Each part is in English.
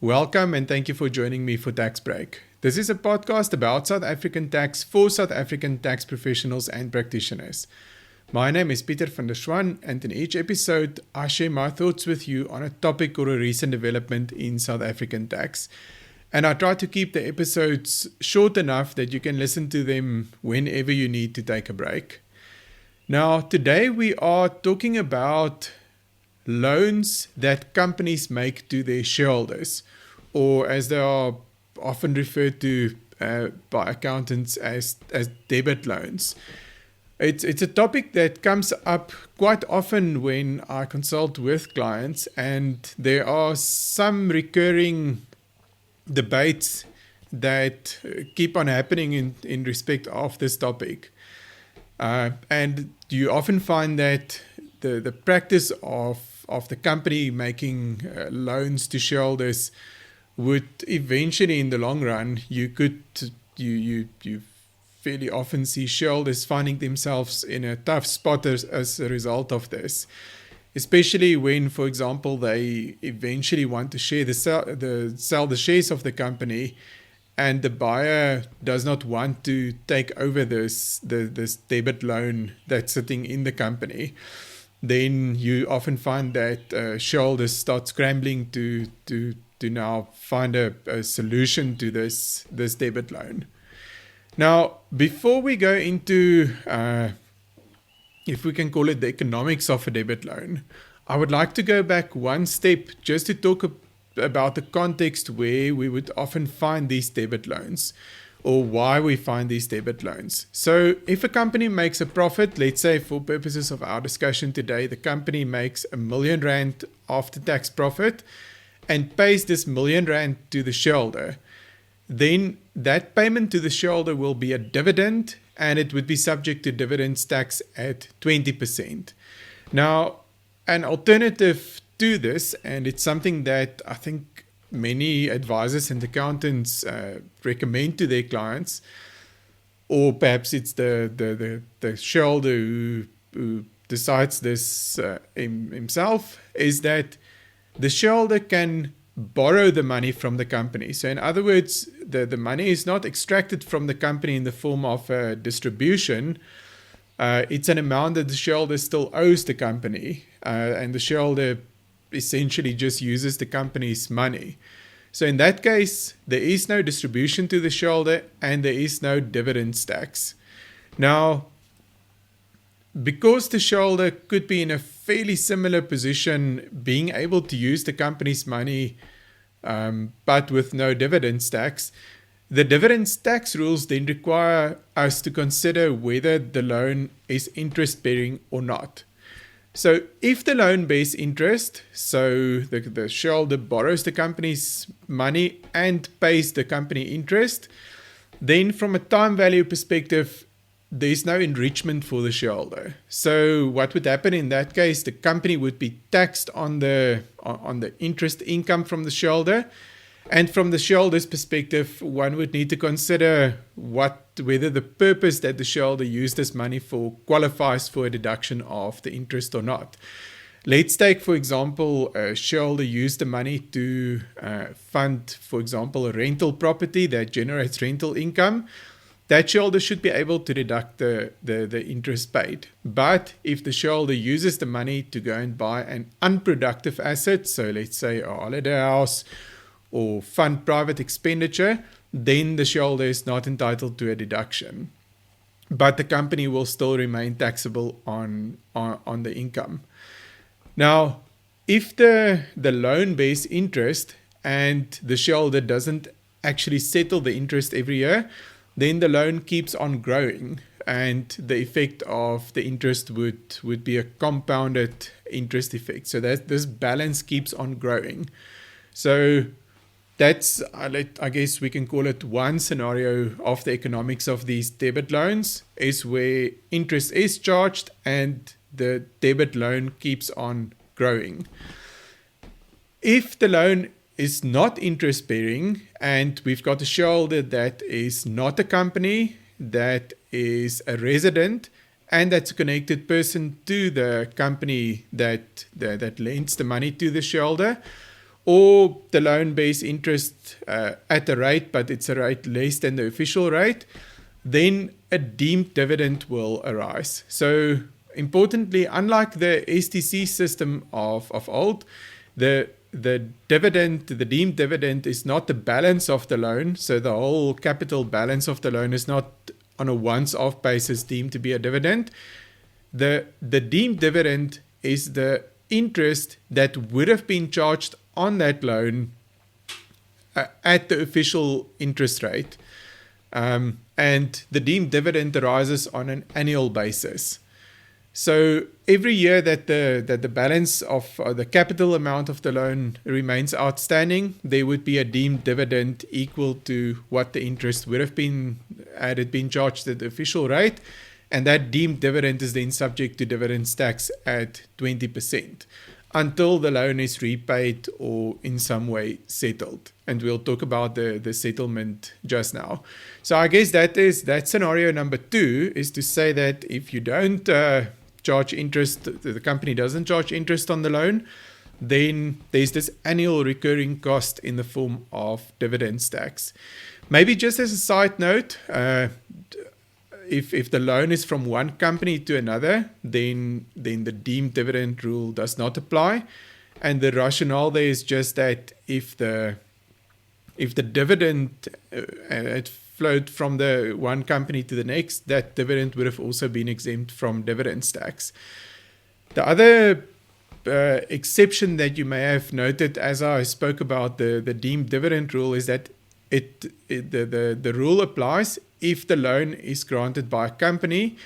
Welcome and thank you for joining me for Tax Break. This is a podcast about South African tax for South African tax professionals and practitioners. My name is Pieter van der Schwan, and in each episode I share my thoughts with you on a topic or a recent development in South African tax. And I try to keep the episodes short enough that you can listen to them whenever you need to take a break. Now, today we are talking about loans that companies make to their shareholders, or as they are often referred to by accountants as debit loans. It's a topic that comes up quite often when I consult with clients, and there are some recurring debates that keep on happening in respect of this topic. And you often find that the practice of the company making loans to shareholders would eventually, in the long run, you fairly often see shareholders finding themselves in a tough spot as a result of this, especially when, for example, they eventually want to sell the shares of the company, and the buyer does not want to take over this debit loan that's sitting in the company. Then you often find that shareholders start scrambling to now find a solution to this debit loan. Now, before we go into, if we can call it the economics of a debit loan, I would like to go back one step just to talk about the context where we would often find these debit loans, or why we find these debit loans. So if a company makes a profit, let's say for purposes of our discussion today, the company makes R1 million after tax profit and pays this R1 million to the shareholder, then that payment to the shareholder will be a dividend, and it would be subject to dividends tax at 20%. Now, an alternative to this, and it's something that I think many advisors and accountants recommend to their clients, or perhaps it's the shareholder who decides this himself, is that the shareholder can borrow the money from the company. So in other words, the money is not extracted from the company in the form of a distribution. It's an amount that the shareholder still owes the company, and the shareholder essentially just uses the company's money. So in that case, there is no distribution to the shareholder and there is no dividends tax. Now, because the shareholder could be in a fairly similar position, being able to use the company's money, but with no dividends tax, the dividends tax rules then require us to consider whether the loan is interest-bearing or not. So if the loan bears interest, so the shareholder borrows the company's money and pays the company interest, then from a time value perspective, there's no enrichment for the shareholder. So what would happen in that case? The company would be taxed on the interest income from the shareholder. And from the shareholder's perspective, one would need to consider whether the purpose that the shareholder used this money for qualifies for a deduction of the interest or not. Let's take, for example, a shareholder used the money to fund, for example, a rental property that generates rental income. That shareholder should be able to deduct the interest paid. But if the shareholder uses the money to go and buy an unproductive asset, so let's say a holiday house, or fund private expenditure, then the shareholder is not entitled to a deduction. But the company will still remain taxable on the income. Now, if the loan bears interest and the shareholder doesn't actually settle the interest every year, then the loan keeps on growing, and the effect of the interest would be a compounded interest effect. So that this balance keeps on growing. So that's, I guess we can call it one scenario of the economics of these debit loans, is where interest is charged and the debit loan keeps on growing. If the loan is not interest bearing and we've got a shareholder that is not a company, that is a resident, and that's a connected person to the company that lends the money to the shareholder, or the loan bears interest at a rate, but it's a rate less than the official rate, then a deemed dividend will arise. So importantly, unlike the STC system of old, the dividend, the deemed dividend, is not the balance of the loan. So the whole capital balance of the loan is not on a once-off basis deemed to be a dividend. The deemed dividend is the interest that would have been charged on that loan at the official interest rate. And the deemed dividend arises on an annual basis. So every year that the balance of the capital amount of the loan remains outstanding, there would be a deemed dividend equal to what the interest would have been had it been charged at the official rate. And that deemed dividend is then subject to dividends tax at 20% until the loan is repaid or in some way settled. And we'll talk about the settlement just now. So I guess that scenario number 2 is to say that if you don't charge interest, the company doesn't charge interest on the loan, then there's this annual recurring cost in the form of dividends tax. Maybe just as a side note, if the loan is from one company to another, then the deemed dividend rule does not apply. And the rationale there is just that if the dividend had flowed from the one company to the next, that dividend would have also been exempt from dividends tax. The other exception that you may have noted as I spoke about the deemed dividend rule is that the rule applies if the loan is granted by a company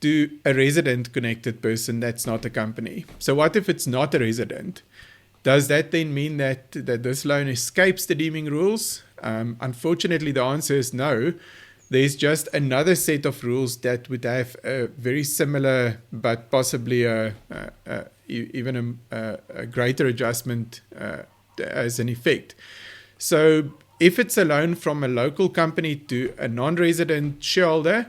to a resident connected person that's not a company. So what if it's not a resident? Does that then mean that this loan escapes the deeming rules? Unfortunately, the answer is no. There's just another set of rules that would have a very similar but possibly even a greater adjustment as an effect. So if it's a loan from a local company to a non-resident shareholder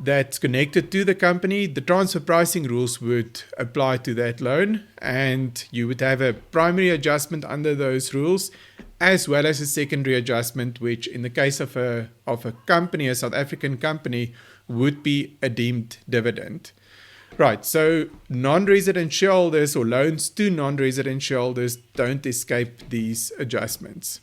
that's connected to the company, the transfer pricing rules would apply to that loan, and you would have a primary adjustment under those rules, as well as a secondary adjustment, which in the case of a company, a South African company, would be a deemed dividend. Right, so non-resident shareholders or loans to non-resident shareholders don't escape these adjustments.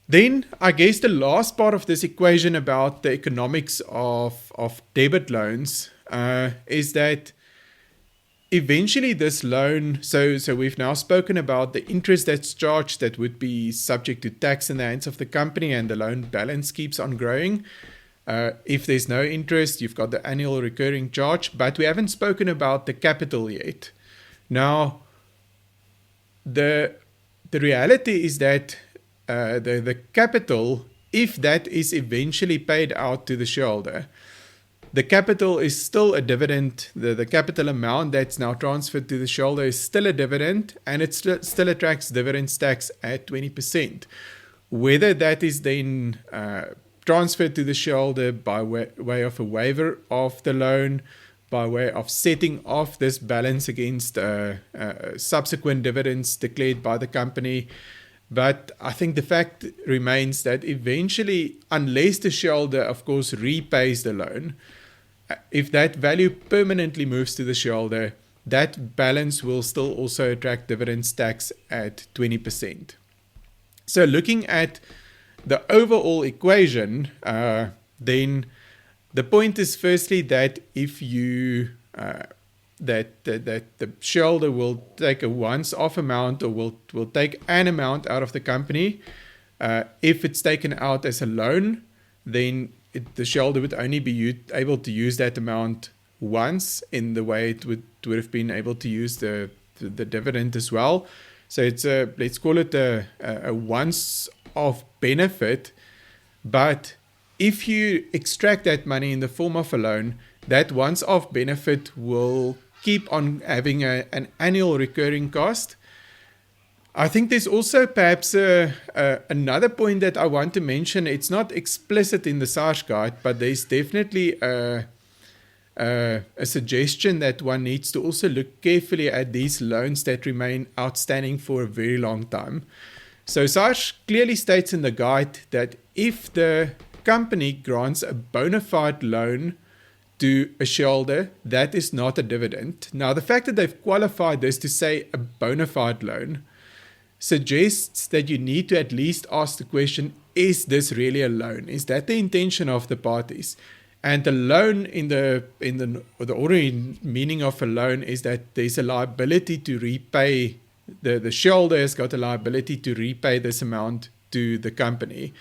Then I guess the last part of this equation about the economics of debit loans is that eventually this loan, so we've now spoken about the interest that's charged that would be subject to tax in the hands of the company, and the loan balance keeps on growing. If there's no interest, you've got the annual recurring charge, but we haven't spoken about the capital yet. Now, the reality is that the capital, if that is eventually paid out to the shareholder, the capital is still a dividend. The capital amount that's now transferred to the shareholder is still a dividend, and it still attracts dividends tax at 20%. Whether that is then transferred to the shareholder by way of a waiver of the loan, by way of setting off this balance against subsequent dividends declared by the company. But I think the fact remains that eventually, unless the shareholder, of course, repays the loan, if that value permanently moves to the shareholder, that balance will still also attract dividends tax at 20%. So looking at the overall equation, then the point is firstly that if you that the shareholder will take a once-off amount, or will take an amount out of the company. If it's taken out as a loan, then the shareholder would only be able to use that amount once, in the way it would have been able to use the dividend as well. So it's let's call it a once-off benefit. But if you extract that money in the form of a loan, that once-off benefit will keep on having an annual recurring cost. I think there's also perhaps another point that I want to mention. It's not explicit in the SARS guide, but there's definitely a a suggestion that one needs to also look carefully at these loans that remain outstanding for a very long time. So Sarge clearly states in the guide that if the company grants a bona fide loan to a shareholder, that is not a dividend. Now, the fact that they've qualified this to say a bona fide loan suggests that you need to at least ask the question, is this really a loan? Is that the intention of the parties? And the loan in the ordinary meaning of a loan is that there's a liability to repay, the shareholder has got a liability to repay this amount to the company.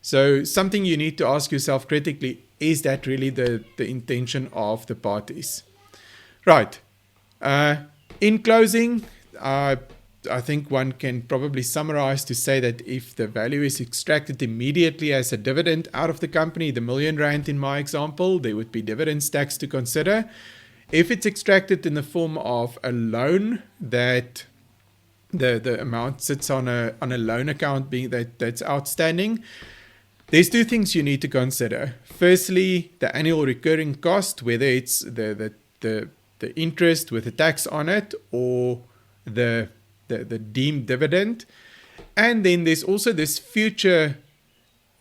So something you need to ask yourself critically, is that really the intention of the parties? Right. In closing, I think one can probably summarize to say that if the value is extracted immediately as a dividend out of the company, the R1 million in my example, there would be dividends tax to consider. If it's extracted in the form of a loan that the amount sits on a loan account being that's outstanding, there's two things you need to consider. Firstly, the annual recurring cost, whether it's the interest with the tax on it or the deemed dividend. And then there's also this future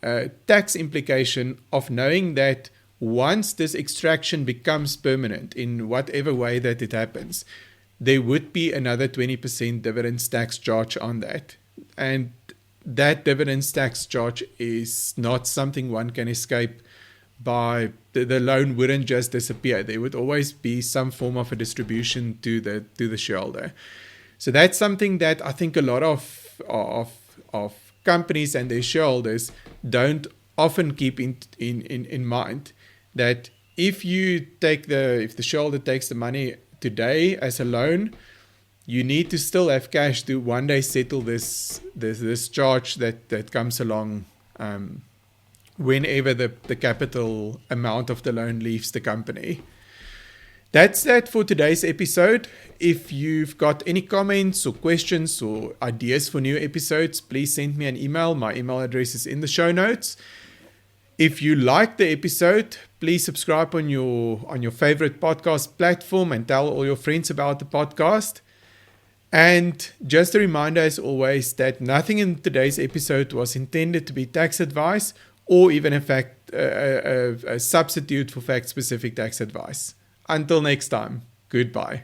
tax implication of knowing that once this extraction becomes permanent in whatever way that it happens, there would be another 20% dividends tax charge on that. And that dividends tax charge is not something one can escape by. The loan wouldn't just disappear. There would always be some form of a distribution to the shareholder. So that's something that I think a lot of companies and their shareholders don't often keep in mind, that if the shareholder takes the money today as a loan, you need to still have cash to one day settle this charge that comes along whenever the capital amount of the loan leaves the company. That's that for today's episode. If you've got any comments or questions or ideas for new episodes, please send me an email. My email address is in the show notes. If you liked the episode, please subscribe on your favorite podcast platform and tell all your friends about the podcast. And just a reminder, as always, that nothing in today's episode was intended to be tax advice or even a substitute for fact-specific tax advice. Until next time, goodbye.